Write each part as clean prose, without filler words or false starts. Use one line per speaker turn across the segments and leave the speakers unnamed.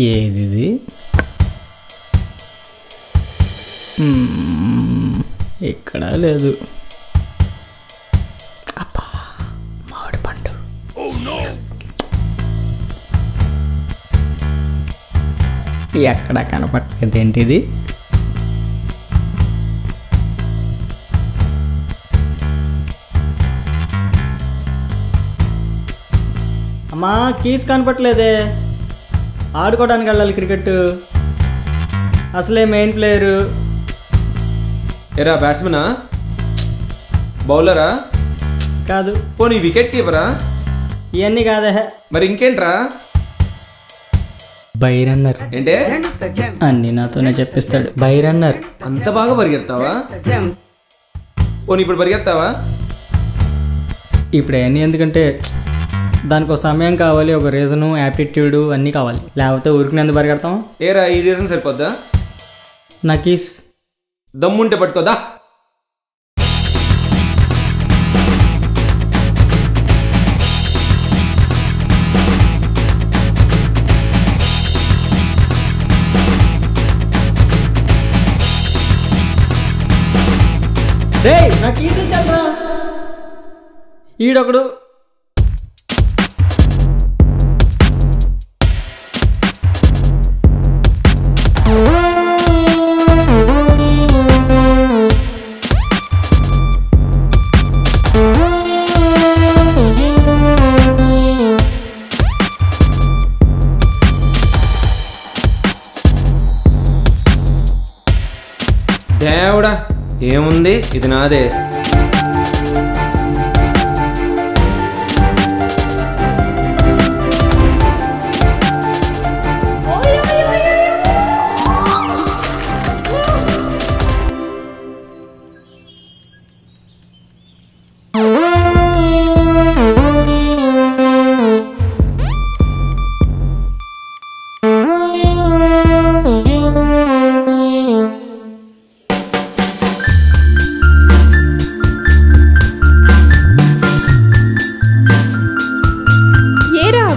ఏది ఇది? ఇక్కడ లేదు. అబ్బా, మామిడి పండు. ఎక్కడ కనపట్టలేదు ఏంటిది? అమ్మా, కీస్ కనపట్లేదే. ఆడుకోవడానికి వెళ్ళాలి క్రికెట్. అసలే మెయిన్ ప్లేయరు.
ఎరా బ్యాట్స్మెనా, బౌలరా,
కాదు.
పోనీ వికెట్ కీపరా?
ఇవన్నీ కాదే.
మరి ఇంకేంట్రా?
బైరన్నర్.
ఏంటే?
అన్నీ నాతోనే చెప్పిస్తాడు. బైరన్నర్.
అంత బాగా పరిగెడతావా? పోనీ ఇప్పుడు పరిగెత్తావా?
ఇప్పుడు అవన్నీ ఎందుకంటే దానికి ఒక సమయం కావాలి, ఒక రీజను, యాప్టిట్యూడు అన్నీ కావాలి. లేకపోతే ఊరికి ఎందుకు పరిగెడతాం?
ఏరా, ఈ రీజన్ సరిపోద్దా?
నా కీస్
దమ్ముంటే పట్టుకోదా.
రేయ్, నా కీస్ ఇచ్చారా? ఈడొకడు.
దేవుడా, ఏముంది, ఇది నాదే.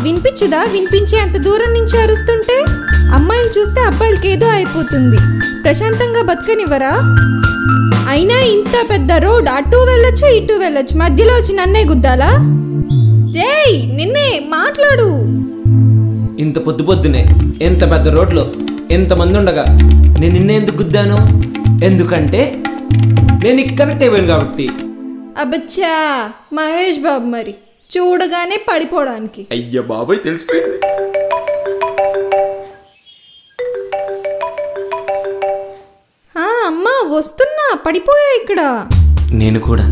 వినిపించదా? వినిపించే అంత దూరం నుంచి అరుస్తుంటే అమ్మాయిలు చూస్తే అబ్బాయిలకి ఏదో అయిపోతుంది. ప్రశాంతంగా బతకనివ్వరా? అయినా ఇంత పెద్ద రోడ్, అటు వెళ్ళొచ్చు ఇటు వెళ్ళొచ్చు, మధ్యలో వచ్చి నన్నే గుద్దాలా? రేయ్, నిన్నే మాట్లాడు.
ఇంత పొద్దు పొద్దునే ఎంత పెద్ద రోడ్లో ఎంతమంది ఉండగా నేను నిన్నే ఎందుకు గుద్దాను? ఎందుకంటే నేను కనెక్ట్ అయిపోయాను కాబట్టి.
అబ్బచ్చా, మహేష్ బాబు మరి చూడగానే పడిపోవడానికి.
అయ్యా బాబాయ్, తెలిసిపోయింది.
అమ్మా వస్తున్నా, పడిపోయా ఇక్కడ.
నేను కూడా.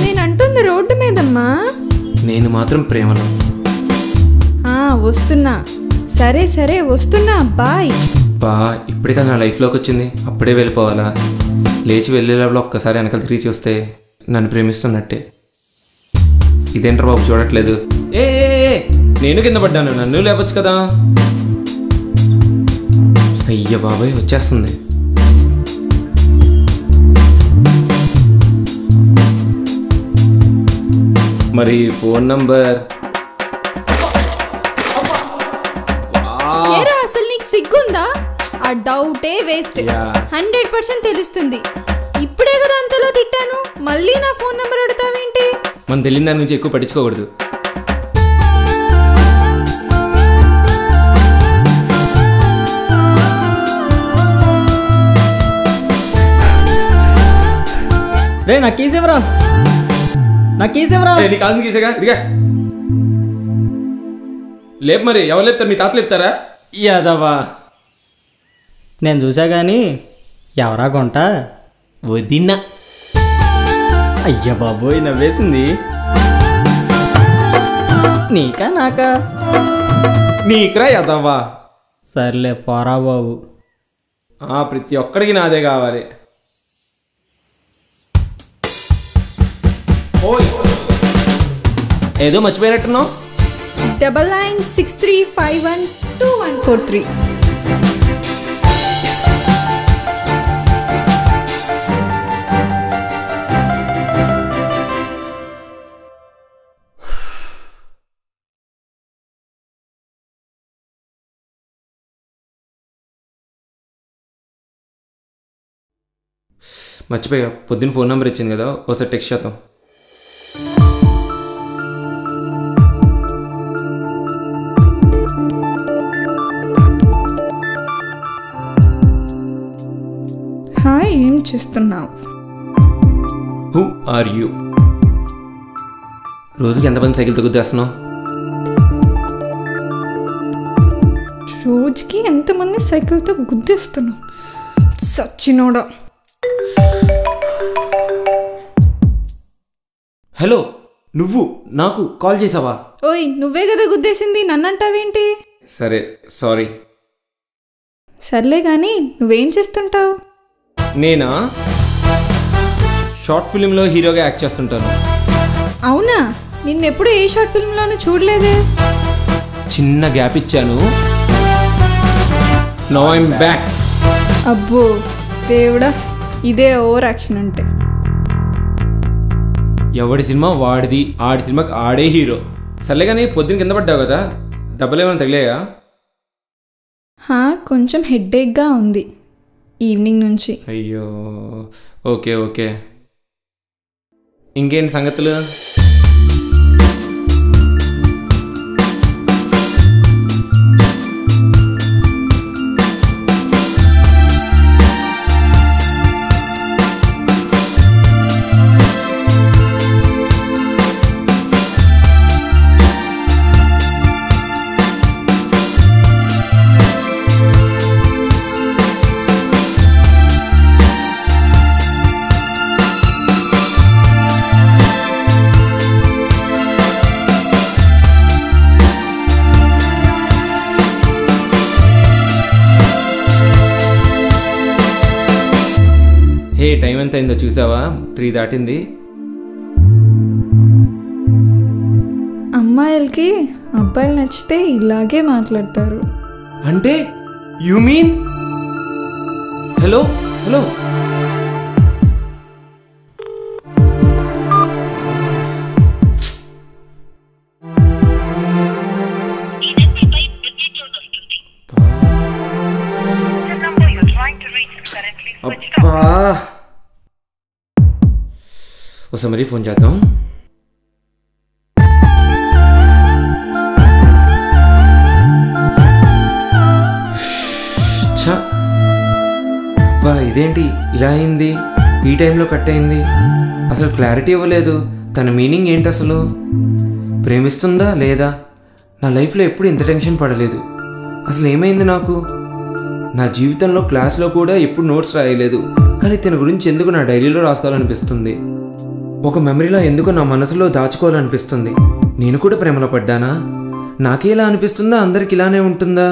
నేనంటుంది రోడ్డు మీదమ్మా.
నేను మాత్రం ప్రేమలో.
వస్తున్నా. సరే సరే వస్తున్నా, బాయ్.
ఇప్పుడే కదా నా లైఫ్లోకి వచ్చింది, అప్పుడే వెళ్ళిపోవాలా? లేచి వెళ్ళేటప్పుడు ఒక్కసారి వెనకాల తిరిగి చూస్తే నన్ను ప్రేమిస్తున్నట్టే. ఇదేంట్రా బాబు చూడట్లేదు? ఏ నేను కింద పడ్డాను, నన్ను లేపచ్చు కదా. అయ్య బాబాయ్, వచ్చేస్తుంది. మరి ఫోన్ నంబర్?
అసలు నీకు సిగ్గుందా? ఆ డౌటే వేస్ట్. 100% తెలుస్తుంది. ఇప్పుడే కదా అంతలా తిట్టాను, మళ్ళీ నా ఫోన్ నంబర్ అడుగుతావేంటి?
మనం తెలియని దాని నుంచి ఎక్కువ పట్టించుకోకూడదు.
రే, నా కీస్ ఎవరా? నా కీస్ ఎవరా?
నీ కాదు గీసేగా, ఇదిగా లేపు. మరి ఎవరు లేపుతారు? మీ తాతలు లేపుతారా? యాదవా,
నేను చూసా కానీ ఎవరా కొంట?
వదినా.
అయ్య బాబోయ్, నవ్వేసింది. నీకా నాకా?
నీకురా యాదవా.
సర్లే పోరా బాబు.
ప్రతి ఒక్కడికి నాదే కావాలి. ఏదో మర్చిపోయినట్టున్నావు.
9963512143.
మర్చిపోయా, పొద్దున్న ఫోన్ నెంబర్ ఇచ్చింది కదా, ఒకసారి టెక్స్ట్ చేద్దాం.
హాయ్, ఏం చేస్తున్నావు?
Who are you? రోజుకి ఎంతమంది సైకిల్ తగ్గుద్దేస్తున్నావు?
రోజుకి ఎంతమంది సైకిల్తో గుద్దేస్తున్నావు? సచ్చినోడా.
హలో, నువ్వు నాకు కాల్ చేసావా?
ఓయ్, నువ్వే కదా గుద్దేసింది, నన్నంటావేంటి?
సరే, సారీ.
సర్లే కానీ నువ్వేం చేస్తుంటావు?
నేనా? షార్ట్ ఫిలింలో హీరోగా యాక్ట్ చేస్తుంటాను.
అవునా? నిన్నెప్పుడు ఏ షార్ట్ ఫిల్మ్లోనూ చూడలేదే.
చిన్న గ్యాప్ ఇచ్చాను. Now I'm back.
అబ్బో దేవుడా, ఇదే ఓవర్ యాక్షన్ అంటే.
ఎవడి సినిమా వాడిది, ఆడి సినిమాకి ఆడే హీరో. సర్లే కానీ పొద్దున్న కింద పడ్డావు కదా, దెబ్బలేమైనా తగిలాయా?
కొంచెం హెడ్ఏక్గా ఉంది ఈవినింగ్ నుంచి.
అయ్యో, ఓకే ఓకే. ఇంకేంటి సంగతులు? హే, టైం ఎంత అయిందో చూసావా? 3 దాటింది.
అమ్మాయిలకి అబ్బాయిలు నచ్చితే ఇలాగే మాట్లాడతారు.
అంటే యు మీన్? హలో హలో, అబ్బా, ఒకసారి మరీ ఫోన్ చేద్దాం. అబ్బా, ఇదేంటి ఇలా అయింది? ఈ టైంలో కట్ అయింది. అసలు క్లారిటీ ఇవ్వలేదు. తన మీనింగ్ ఏంటి అసలు? ప్రేమిస్తుందా లేదా? నా లైఫ్లో ఎప్పుడు ఇంత టెన్షన్ పడలేదు. అసలు ఏమైంది నాకు? నా జీవితంలో క్లాస్లో కూడా ఎప్పుడు నోట్స్ రాయలేదు, కానీ తన గురించి ఎందుకు నా డైరీలో రాసుకోవాలనిపిస్తుంది. ఒక మెమరీలో ఎందుకు నా మనసులో దాచుకోవాలనిపిస్తుంది. నేను కూడా ప్రేమలో పడ్డానా? నాకే ఇలా అనిపిస్తుందా? అందరికి ఇలానే ఉంటుందా?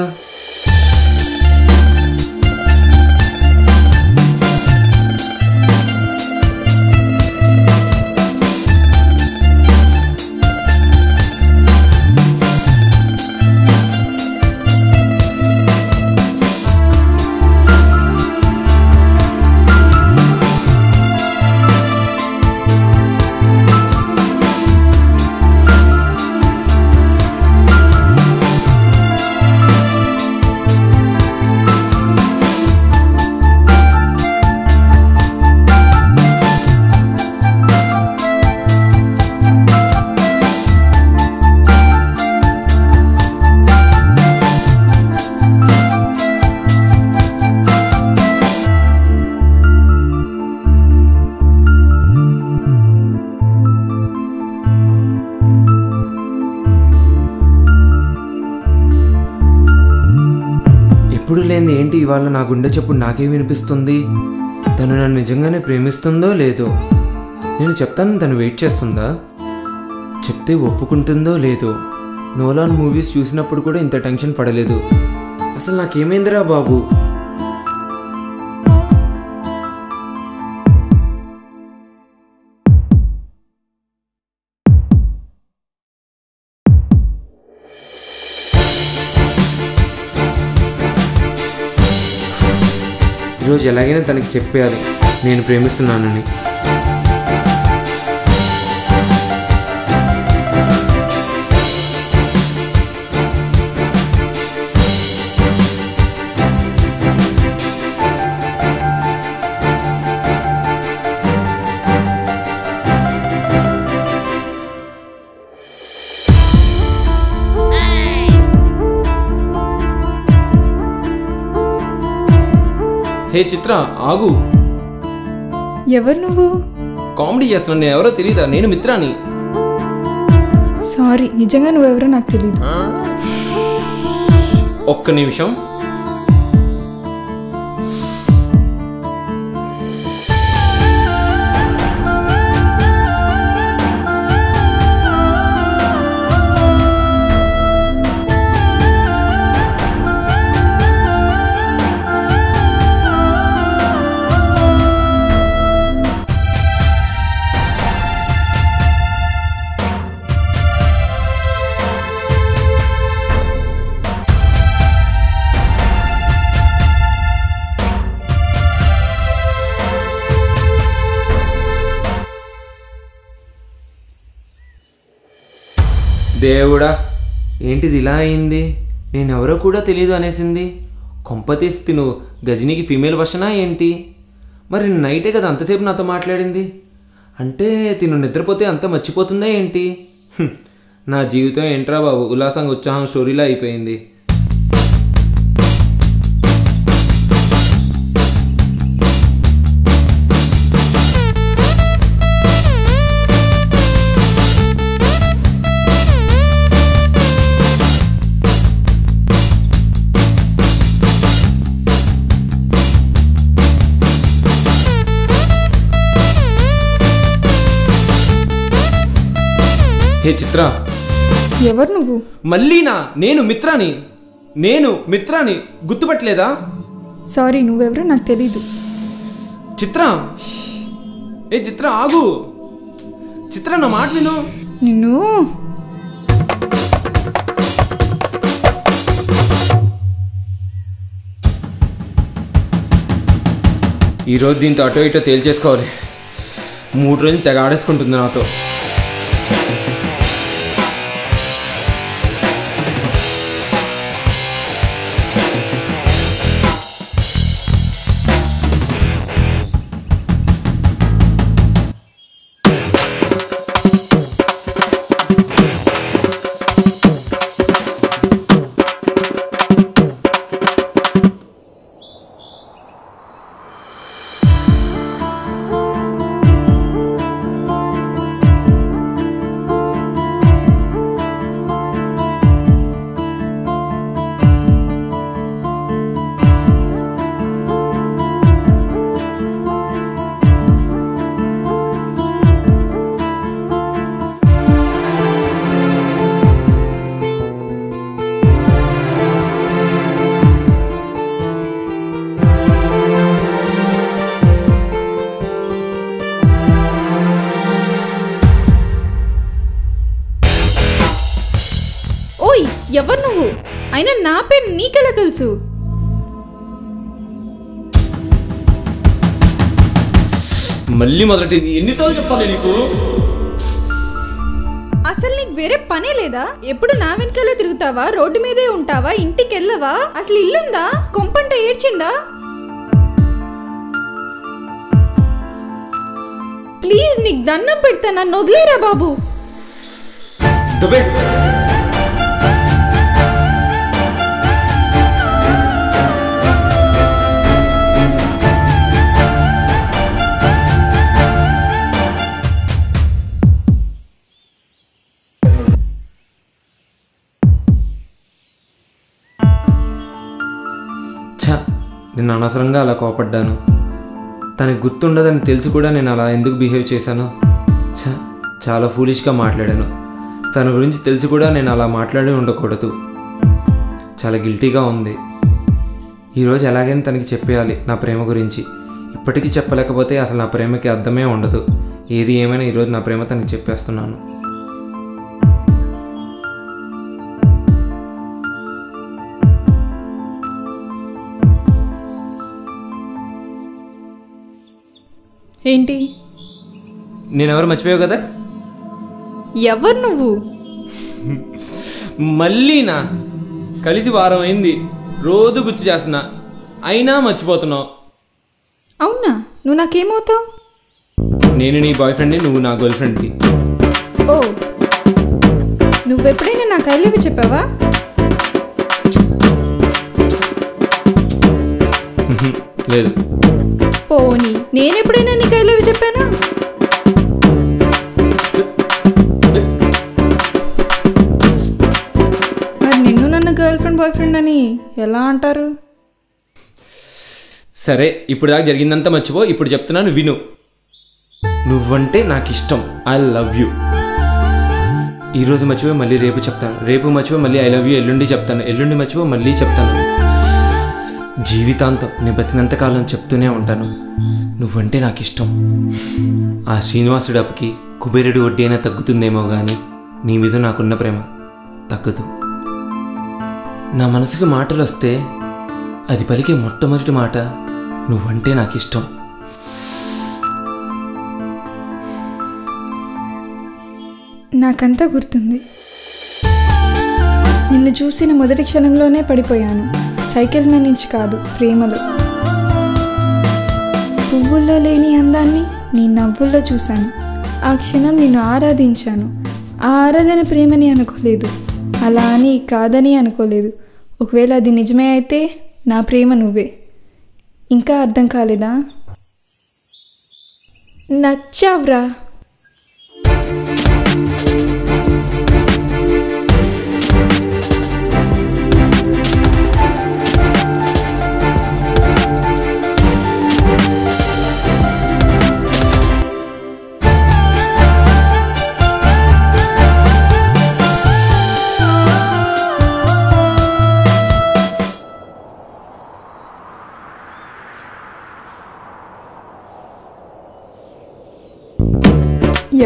ఎప్పుడు లేని ఏంటి ఇవాళ నా గుండె చప్పుడు నాకే వినిపిస్తుంది. తను నన్ను నిజంగానే ప్రేమిస్తుందో లేదో? నేను చెప్తాను, తను వెయిట్ చేస్తుందా? చెప్తే ఒప్పుకుంటుందో లేదో? నోలాన్ మూవీస్ చూసినప్పుడు కూడా ఇంత టెన్షన్ పడలేదు. అసలు నాకేమైందిరా బాబు? ఈరోజు ఎలాగైనా తనకి చెప్పేయాలి నేను ప్రేమిస్తున్నానని. హే చిత్ర ఆగు.
ఎవరు నువ్వు?
కామెడీ చేస్తున్నాను, నేను ఎవరో తెలియదా? నేను మిత్రాని.
సారీ, నిజంగా నువ్వెవరో నాకు తెలీదు.
ఒక్క నిమిషం. దేవుడా, ఏంటిది ఇలా అయింది? నేనెవరో కూడా తెలియదు అనేసింది. కొంపతీసి తిను గజనీకి ఫీమేల్ వర్షనా ఏంటి? మరి నైటే కదా అంతసేపు నాతో మాట్లాడింది. అంటే తిను నిద్రపోతే అంత మర్చిపోతుందా ఏంటి? నా జీవితం ఏంట్రా బాబు, ఉల్లాసంగా ఉత్సాహం స్టోరీలా అయిపోయింది. హే చిత్ర.
ఎవరు నువ్వు?
మళ్ళీనా? నేను మిత్రాని గుర్తుపట్టలేదా?
సారీ, నువ్వెవరో నాకు తెలీదు.
చిత్ర, ఏ చిత్ర ఆగు. చిత్ర నా మాట విను.
నిన్ను
ఈరోజు దీంతో అటో ఇటో తేల్చేసుకోవాలి. 3 రోజులు తెగ ఆడేసుకుంటుంది నాతో.
ఎవరు నువ్వు? అయినా నా పేరు నీకెలా తెలుసు?
మళ్ళీ మొదటి ఎన్నిసార్లు చెప్పాలి నీకు?
అసలు నీకు వేరే పనే లేదా? ఎప్పుడు నా వెనకాలే తిరుగుతావా? రోడ్డు మీదే ఉంటావా? ఇంటికి వెళ్ళవా? అసలు ఇల్లుందా? కొంపంట ఏడ్చిందా? ప్లీజ్ నీకు దండం పెడతా, నన్ను వదిలేరా బాబు.
నేను అనవసరంగా అలా కోపడ్డాను. తనకి గుర్తుండదని తెలిసి కూడా నేను అలా ఎందుకు బిహేవ్ చేశాను? చాలా ఫూలిష్గా మాట్లాడాను. తన గురించి తెలిసి కూడా నేను అలా మాట్లాడి ఉండకూడదు. చాలా గిల్టీగా ఉంది. ఈరోజు ఎలాగైనా తనకి చెప్పేయాలి నా ప్రేమ గురించి. ఇప్పటికీ చెప్పలేకపోతే అసలు నా ప్రేమకి అర్థమే ఉండదు. ఏది ఏమైనా ఈరోజు నా ప్రేమ తనకి చెప్పేస్తున్నాను.
ఏంటి?
నేనెవరు మర్చిపోయావు కదా?
ఎవరు నువ్వు?
మళ్ళీనా? కలిసి వారం అయింది, రోజు గుర్తు చేస్తున్నా, అయినా మర్చిపోతున్నావు.
అవునా? నువ్వు నాకేమవుతావు?
నేను నీ బాయ్ ఫ్రెండ్ని, నువ్వు నా గర్ల్ ఫ్రెండ్ని.
ఓ, నువ్వెప్పుడైనా నాకు ఐ లవ్ యూ చెప్పావా?
లేదు.
పోనీ నేను ఎప్పుడైనా నీకు ఐ లవ్ యూ చెప్పానా? మరి నిన్ను నన్ను గర్ల్ ఫ్రెండ్ బాయ్ ఫ్రెండ్ అని ఎలా అంటారు?
సరే, ఇప్పుడు దాకా జరిగిందంతా మర్చిపో. ఇప్పుడు చెప్తున్నాను విను. నువ్వంటే నాకు ఇష్టం. I love you. ఈరోజు మర్చిపోయి మళ్ళీ రేపు చెప్తాను. రేపు మర్చిపోయి మళ్ళీ ఐ లవ్ యూ ఎల్లుండి చెప్తాను. ఎల్లుండి మర్చిపోయి మళ్ళీ చెప్తాను. జీవితాంతం నేను బతికినంతకాలం చెప్తూనే ఉంటాను, నువ్వంటే నాకు ఇష్టం. ఆ శ్రీనివాసుడు అప్పకి కుబేరుడు వడ్డీ అయినా తగ్గుతుందేమో కానీ నీ మీద నాకున్న ప్రేమ తగ్గదు. నా మనసుకు మాటలు వస్తే అది పలికే మొట్టమొదటి మాట నువ్వంటే నాకు ఇష్టం.
నాకంతా గుర్తుంది. నిన్ను చూసిన మొదటి క్షణంలోనే పడిపోయాను. సైకిల్ మీద నుంచి కాదు, ప్రేమలో. పువ్వుల్లో లేని అందాన్ని నీ నవ్వుల్లో చూశాను. ఆ క్షణం నిన్ను ఆరాధించాను. ఆ ఆరాధన ప్రేమని అనుకోలేదు, అలా అని కాదని అనుకోలేదు. ఒకవేళ అది నిజమే అయితే నా ప్రేమ నువ్వే. ఇంకా అర్థం కాలేదా? నచ్చావ్రా.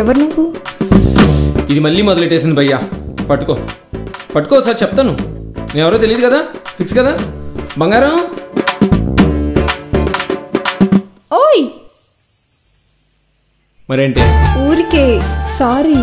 ఎవరు నువ్వు?
ఇది మళ్ళీ మొదలెట్టేసింది భయ్యా. పట్టుకో పట్టుకో, సార్ చెప్తాను. నేను ఎవరో తెలియదు కదా, ఫిక్స్ కదా బంగారం?
ఓయ్
మరేంటి?
ఊరికే సారీ.